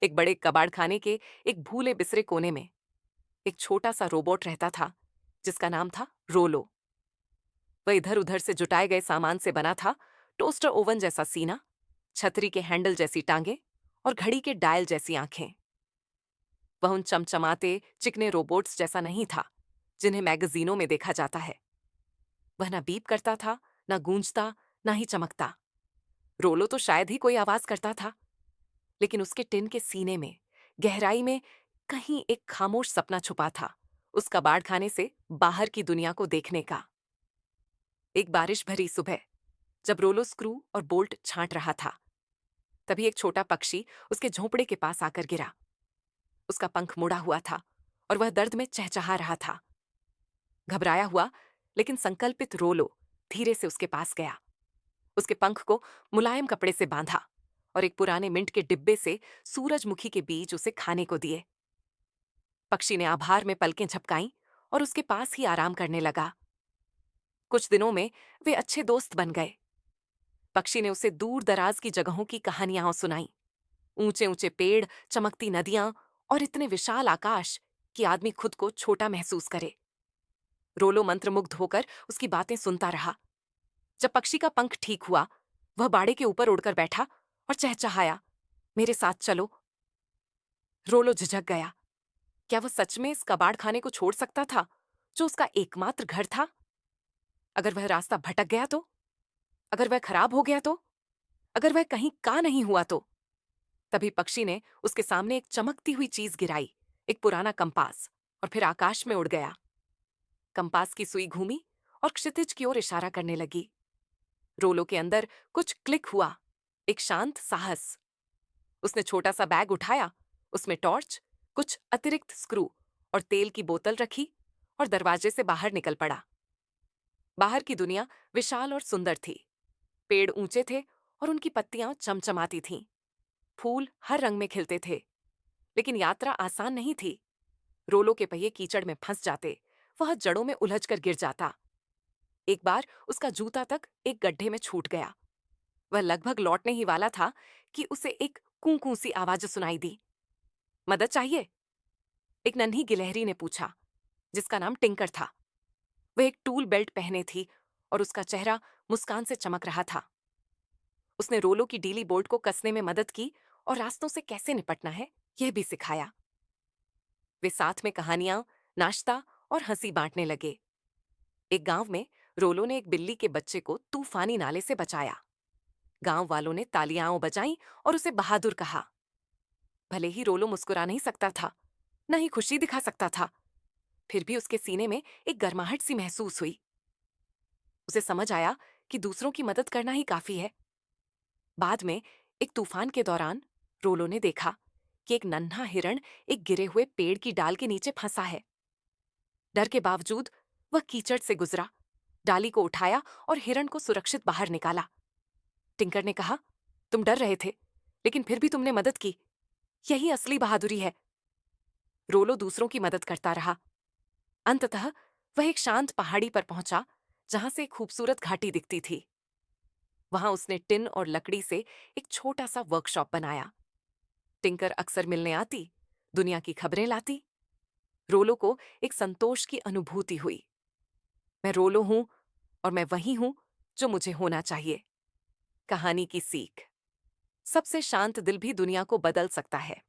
एक बड़े कबाड़ खाने के एक भूले बिसरे कोने में एक छोटा सा रोबोट रहता था जिसका नाम था रोलो। वह इधर उधर से जुटाए गए सामान से बना था। टोस्टर ओवन जैसा सीना, छतरी के हैंडल जैसी टांगे और घड़ी के डायल जैसी आंखें। वह उन चमचमाते चिकने रोबोट्स जैसा नहीं था जिन्हें मैगजीनों में देखा जाता है। वह ना बीप करता था, ना गूंजता, ना ही चमकता। रोलो तो शायद ही कोई आवाज करता था, लेकिन उसके टिन के सीने में, गहराई में, कहीं एक खामोश सपना छुपा था, उस कबाड़ खाने से बाहर की दुनिया को देखने का। एक बारिश भरी सुबह, जब रोलो स्क्रू और बोल्ट छांट रहा था, तभी एक छोटा पक्षी उसके झोंपड़े के पास आकर गिरा। उसका पंख मुड़ा हुआ था और वह दर्द में चहचहा रहा था। घबराया हुआ लेकिन संकल्पित रोलो धीरे से उसके पास गया। उसके पंख को मुलायम कपड़े से बांधा और एक पुराने मिंट के डिब्बे से सूरजमुखी के बीज उसे खाने को दिए। पक्षी ने आभार में पलकें झपकाईं और उसके पास ही आराम करने लगा। कुछ दिनों में वे अच्छे दोस्त बन गए। पक्षी ने उसे दूर दराज की जगहों की कहानियां सुनाई। ऊंचे ऊंचे पेड़, चमकती नदियां और इतने विशाल आकाश कि आदमी खुद को छोटा महसूस करे। रोलो मंत्रमुग्ध होकर उसकी बातें सुनता रहा। जब पक्षी का पंख ठीक हुआ, वह बाड़े के ऊपर उड़कर बैठा और चहचहाया, मेरे साथ चलो। रोलो झिझक गया। क्या वह सच में इस कबाड़ खाने को छोड़ सकता था, जो उसका एकमात्र घर था? अगर वह रास्ता भटक गया तो? अगर वह खराब हो गया तो? अगर वह कहीं का नहीं हुआ तो? तभी पक्षी ने उसके सामने एक चमकती हुई चीज गिराई, एक पुराना कंपास, और फिर आकाश में उड़ गया। कंपास की सुई घूमी और क्षितिज की ओर इशारा करने लगी। रोलो के अंदर कुछ क्लिक हुआ, एक शांत साहस। उसने छोटा सा बैग उठाया, उसमें टॉर्च, कुछ अतिरिक्त स्क्रू और तेल की बोतल रखी और दरवाजे से बाहर निकल पड़ा। बाहर की दुनिया विशाल और सुंदर थी। पेड़ ऊंचे थे और उनकी पत्तियां चमचमाती थीं। फूल हर रंग में खिलते थे। लेकिन यात्रा आसान नहीं थी। रोलो के पहिए कीचड़ में फंस जाते, वह जड़ों में उलझकर गिर जाता। एक बार उसका जूता तक एक गड्ढे में छूट गया। वह लगभग लौटने ही वाला था कि उसे एक कूं कूं सी आवाज सुनाई दी। मदद चाहिए? एक नन्ही गिलहरी ने पूछा, जिसका नाम टिंकर था। वह एक टूल बेल्ट पहने थी और उसका चेहरा मुस्कान से चमक रहा था। उसने रोलो की डीली बोल्ट को कसने में मदद की और रास्तों से कैसे निपटना है, यह भी सिखाया। वे साथ में कहानियां, नाश्ता और हंसी बांटने लगे। एक गांव में रोलो ने एक बिल्ली के बच्चे को तूफानी नाले से बचाया। गांव वालों ने तालियां बजाईं और उसे बहादुर कहा। भले ही रोलो मुस्कुरा नहीं सकता था, न ही खुशी दिखा सकता था, फिर भी उसके सीने में एक गर्माहट सी महसूस हुई। उसे समझ आया कि दूसरों की मदद करना ही काफी है। बाद में एक तूफान के दौरान रोलो ने देखा कि एक नन्हा हिरण एक गिरे हुए पेड़ की डाल के नीचे फंसा है। डर के बावजूद वह कीचड़ से गुजरा, डाली को उठाया और हिरण को सुरक्षित बाहर निकाला। टिंकर ने कहा, तुम डर रहे थे, लेकिन फिर भी तुमने मदद की। यही असली बहादुरी है। रोलो दूसरों की मदद करता रहा। अंततः वह एक शांत पहाड़ी पर पहुंचा जहां से एक खूबसूरत घाटी दिखती थी। वहां उसने टिन और लकड़ी से एक छोटा सा वर्कशॉप बनाया। टिंकर अक्सर मिलने आती, दुनिया की खबरें लाती। रोलो को एक संतोष की अनुभूति हुई। मैं रोलो हूं और मैं वही हूं जो मुझे होना चाहिए। कहानी की सीख, सबसे शांत दिल भी दुनिया को बदल सकता है।